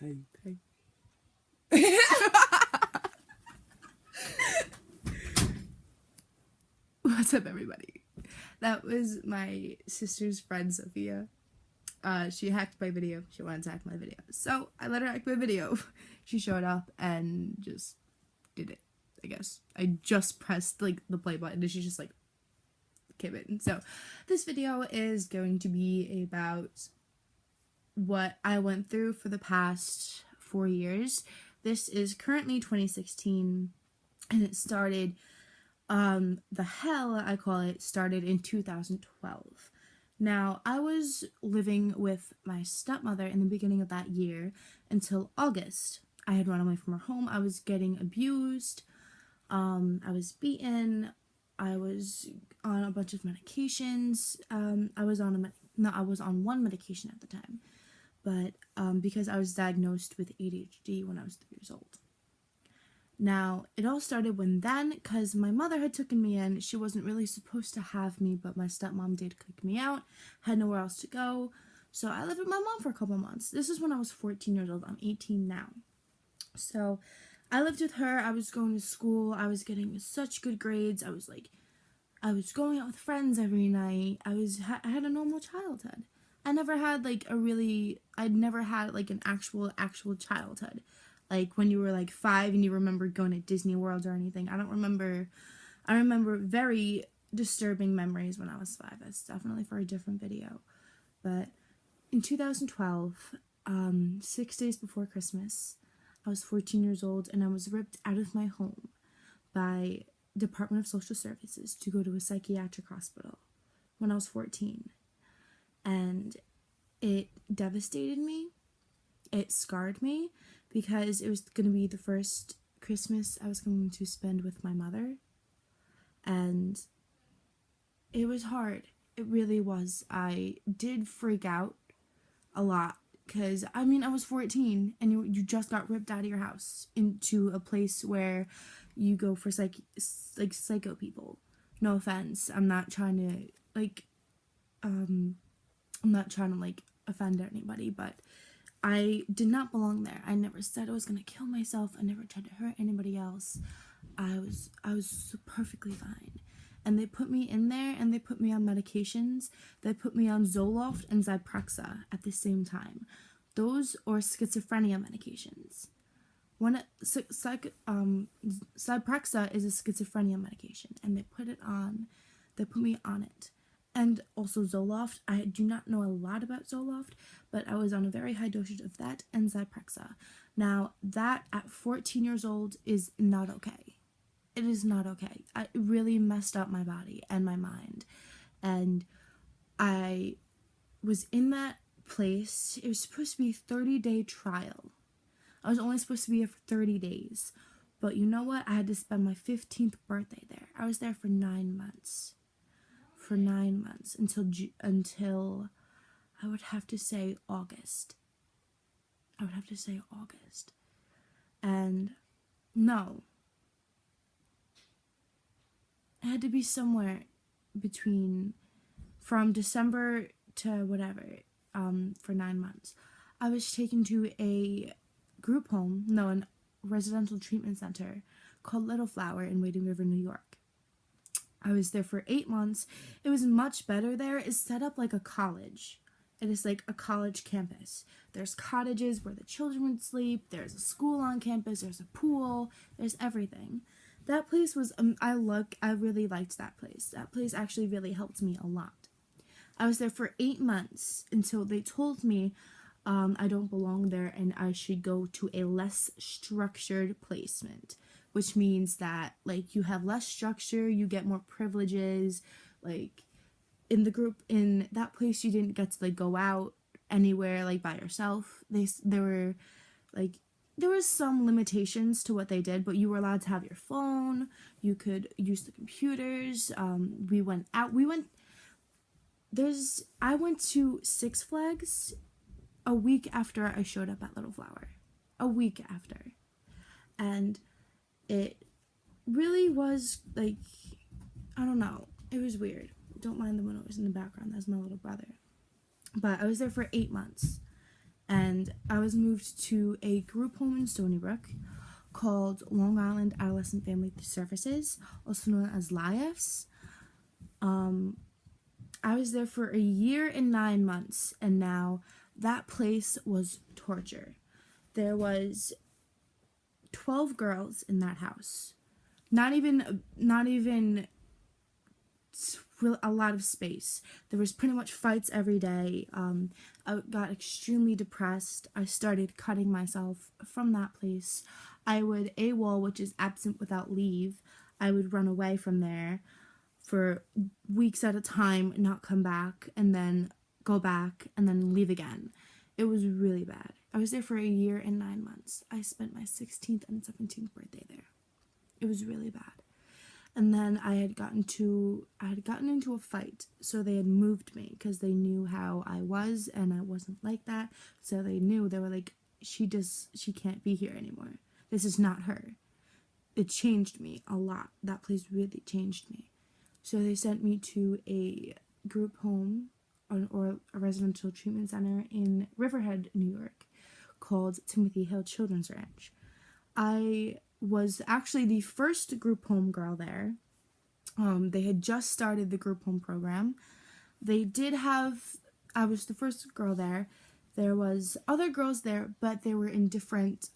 Hey. What's up, everybody? That was my sister's friend, Sophia. She hacked my video. She wanted to hack my video. So I let her hack my video. She showed up and just did it, I guess. I just pressed, the play button and she just, came in. So this video is going to be about what I went through for the past 4 years. This is currently 2016, and it started, the hell I call it, started in 2012. Now, I was living with my stepmother in the beginning of that year until August. I had run away from her home. I was getting abused. I was beaten. I was on a bunch of medications. I was on one medication at the time. But because I was diagnosed with ADHD when I was 3 years old. Now, it all started because my mother had taken me in. She wasn't really supposed to have me, but my stepmom did kick me out, had nowhere else to go. So I lived with my mom for a couple months. This is when I was 14 years old. I'm 18 now. So I lived with her. I was going to school. I was getting such good grades. I was going out with friends every night. I had a normal childhood. I never had I'd never had an actual childhood. Like when you were 5 and you remember going to Disney World or anything. I remember very disturbing memories when I was 5. That's definitely for a different video. But in 2012, 6 days before Christmas, I was 14 years old and I was ripped out of my home by Department of Social Services to go to a psychiatric hospital when I was 14. And it devastated me. It scarred me because it was going to be the first Christmas I was going to spend with my mother. And it was hard. It really was. I did freak out a lot because, I was 14 and you just got ripped out of your house into a place where you go for psycho people. No offense. I'm not trying to offend anybody, but I did not belong there. I never said I was gonna kill myself. I never tried to hurt anybody else. I was perfectly fine. And they put me in there and they put me on medications. They put me on Zoloft and Zyprexa at the same time. Those or schizophrenia medications. Zyprexa is a schizophrenia medication and they put me on it. And also Zoloft. I do not know a lot about Zoloft, but I was on a very high dosage of that and Zyprexa. Now, that at 14 years old is not okay. It is not okay. It really messed up my body and my mind. And I was in that place. It was supposed to be a 30-day trial. I was only supposed to be here for 30 days. But you know what? I had to spend my 15th birthday there. I was there for 9 months. For 9 months until I would have to say August. And no, it had to be somewhere from December to whatever, for 9 months. I was taken to a group home, a residential treatment center called Little Flower in Wading River, New York. I was there for 8 months. It was much better there. It's set up like a college. It is like a college campus. There's cottages where the children would sleep. There's a school on campus. There's a pool. There's everything. That place was, I really liked that place. That place actually really helped me a lot. I was there for 8 months until they told me I don't belong there and I should go to a less structured placement. Which means that, you have less structure, you get more privileges, in the group, in that place, you didn't get to, go out anywhere, by yourself. There was some limitations to what they did, but you were allowed to have your phone, you could use the computers, we went out, I went to Six Flags a week after I showed up at Little Flower. A week after. And it really was, I don't know. It was weird. Don't mind the noise in the background. That's my little brother. But I was there for 8 months. and I was moved to a group home in Stony Brook called Long Island Adolescent Family Services, also known as LIAFS. I was there for a year and 9 months, and now that place was torture. There was 12 girls in that house. Not even a lot of space. There was pretty much fights every day. I got extremely depressed. I started cutting myself from that place. I would AWOL, which is absent without leave. I would run away from there for weeks at a time, not come back, and then go back, and then leave again. It was really bad. I was there for a year and 9 months. I spent my 16th and 17th birthday there. It was really bad. And then I had gotten into a fight, so they had moved me because they knew how I was, and I wasn't like that. So they were like, she can't be here anymore. This is not her. It changed me a lot. That place really changed me. So they sent me to a group home or a residential treatment center in Riverhead, New York, called Timothy Hill Children's Ranch. I was actually the first group home girl there. They had just started the group home program. I was the first girl there. There was other girls there, but they were in different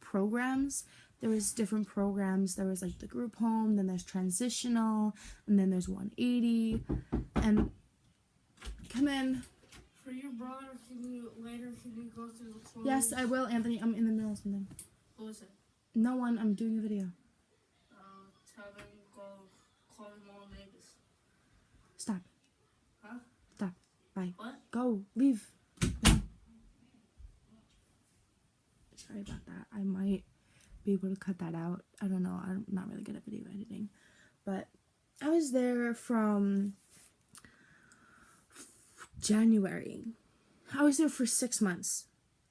programs. There was different programs. There was like the group home, then there's transitional, and then there's 180. And come in. For your brother, can you go through the clothes? Yes, I will, Anthony. I'm in the middle of something. Who is it? No one. I'm doing a video. Tell them go call them all neighbors. Stop. Huh? Stop. Bye. What? Go. Leave. No. Sorry about that. I might be able to cut that out. I don't know. I'm not really good at video editing. But I was there from January. I was there for 6 months.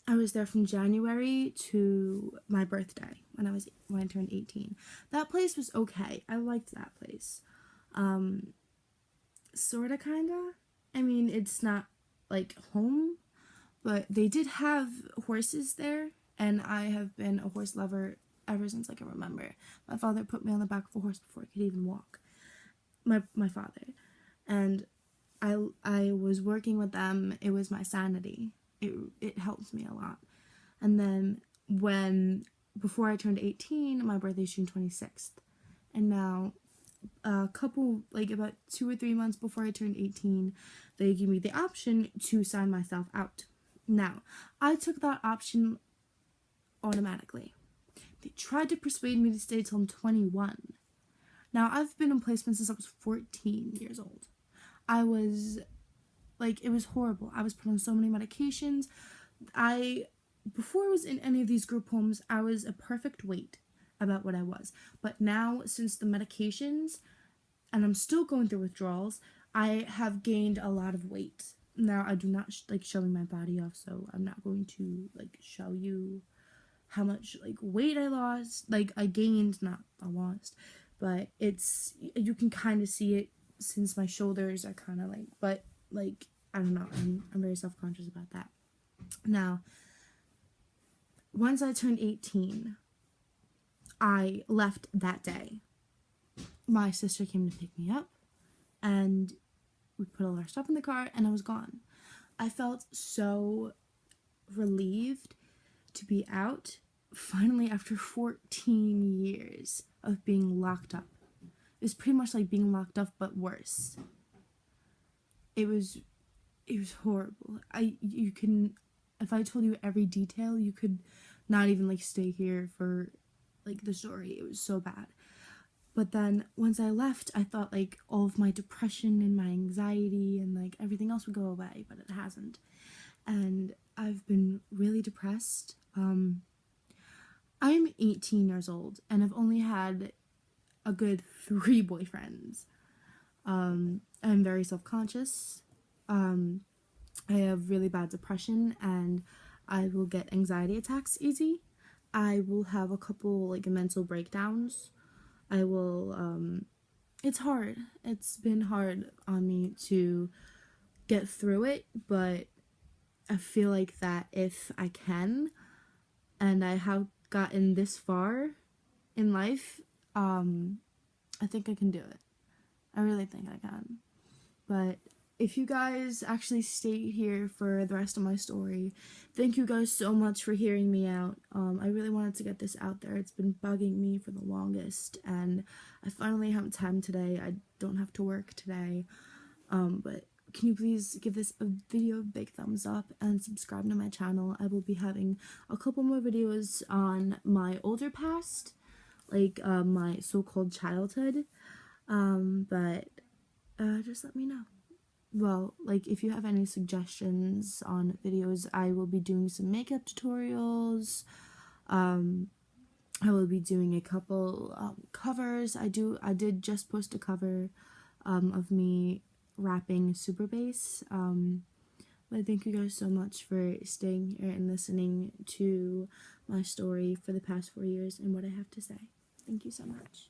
I was there from January to my birthday when I turned 18. That place was okay. I liked that place. Sorta, kinda. I mean, it's not like home, but they did have horses there, and I have been a horse lover ever since I can remember. My father put me on the back of a horse before I could even walk. My father. And I was working with them. It was my sanity. It helps me a lot. And then before I turned 18, my birthday is June 26th. And now about 2 or 3 months before I turned 18, they gave me the option to sign myself out. Now, I took that option automatically. They tried to persuade me to stay till I'm 21. Now, I've been in placement since I was 14 years old. It was horrible. I was put on so many medications. Before I was in any of these group homes, I was a perfect weight about what I was. But now, since the medications, and I'm still going through withdrawals, I have gained a lot of weight. Now, I do not like showing my body off, so I'm not going to show you how much weight I lost. I gained, not I lost, but you can kind of see it since my shoulders are kind of I don't know. I'm very self-conscious about that. Now, once I turned 18, I left that day. My sister came to pick me up, and we put all our stuff in the car, and I was gone. I felt so relieved to be out, finally, after 14 years of being locked up. It was pretty much like being locked up, but worse. It was horrible. If I told you every detail, you could not even stay here for the story. It was so bad. But then once I left, I thought all of my depression and my anxiety and everything else would go away, but it hasn't. And I've been really depressed. I'm 18 years old, and I've only had a good 3 boyfriends. I'm very self-conscious. I have really bad depression, and I will get anxiety attacks easy. I will have a couple mental breakdowns. I will it's hard. It's been hard on me to get through it, but I feel like that if I can, and I have gotten this far in life, I think I can do it. I really think I can. But if you guys actually stayed here for the rest of my story, thank you guys so much for hearing me out. I really wanted to get this out there. It's been bugging me for the longest, and I finally have time today. I don't have to work today. But can you please give this a video a big thumbs up and subscribe to my channel? I will be having a couple more videos on my older past, like my so-called childhood. But just let me know. Well, like, if you have any suggestions on videos, I will be doing some makeup tutorials. I will be doing a couple covers. I did just post a cover of me rapping Super Bass. But thank you guys so much for staying here and listening to my story for the past 4 years and what I have to say. Thank you so much.